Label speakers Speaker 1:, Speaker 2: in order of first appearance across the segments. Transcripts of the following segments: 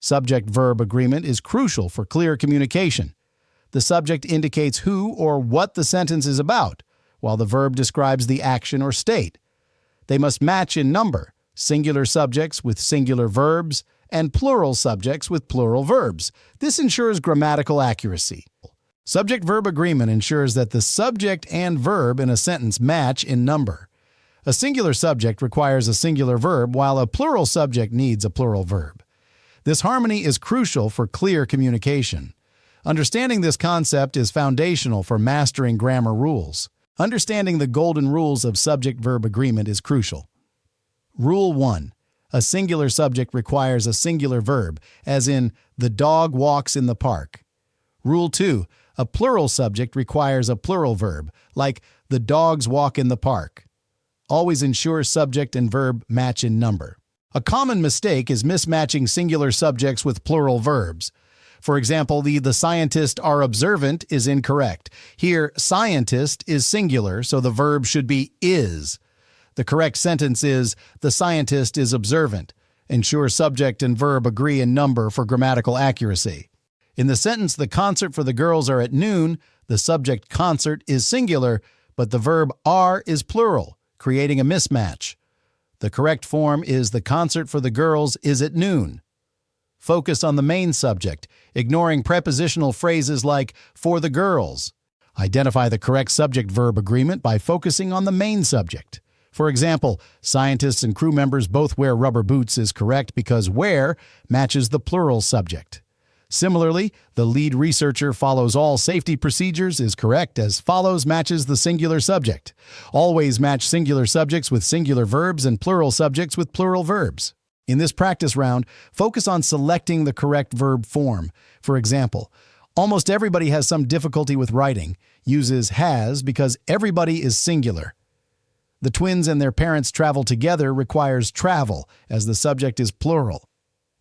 Speaker 1: Subject-verb agreement is crucial for clear communication. The subject indicates who or what the sentence is about, while the verb describes the action or state. They must match in number, singular subjects with singular verbs, and plural subjects with plural verbs. This ensures grammatical accuracy. Subject-verb agreement ensures that the subject and verb in a sentence match in number. A singular subject requires a singular verb, while a plural subject needs a plural verb. This harmony is crucial for clear communication. Understanding this concept is foundational for mastering grammar rules. Understanding the golden rules of subject-verb agreement is crucial. Rule 1. A singular subject requires a singular verb, as in, the dog walks in the park. Rule 2. A plural subject requires a plural verb, like, the dogs walk in the park. Always ensure subject and verb match in number. A common mistake is mismatching singular subjects with plural verbs. For example, the scientists are observant is incorrect. Here, scientist is singular, so the verb should be is. The correct sentence is, the scientist is observant. Ensure subject and verb agree in number for grammatical accuracy. In the sentence, the concert for the girls are at noon, the subject concert is singular, but the verb are is plural, creating a mismatch. The correct form is the concert for the girls is at noon. Focus on the main subject, ignoring prepositional phrases like for the girls. Identify the correct subject-verb agreement by focusing on the main subject. For example, scientists and crew members both wear rubber boots is correct because wear matches the plural subject. Similarly, the lead researcher follows all safety procedures is correct as follows matches the singular subject. Always match singular subjects with singular verbs and plural subjects with plural verbs. In this practice round, focus on selecting the correct verb form. For example, almost everybody has some difficulty with writing, uses has because everybody is singular. The twins and their parents travel together requires travel, as the subject is plural.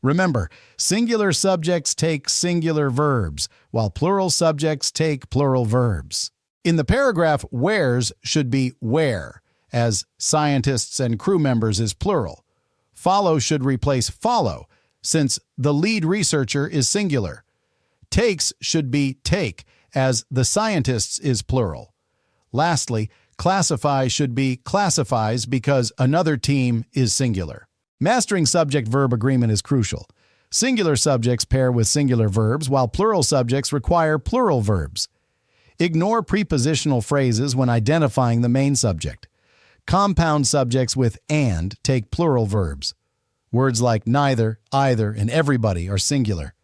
Speaker 1: Remember, singular subjects take singular verbs, while plural subjects take plural verbs. In the paragraph, wears should be wear, as scientists and crew members is plural. Follow should replace follow, since the lead researcher is singular. Takes should be take, as the scientists is plural. Lastly, classify should be classifies because another team is singular. Mastering subject-verb agreement is crucial. Singular subjects pair with singular verbs, while plural subjects require plural verbs. Ignore prepositional phrases when identifying the main subject. Compound subjects with and take plural verbs. Words like neither, either, and everybody are singular.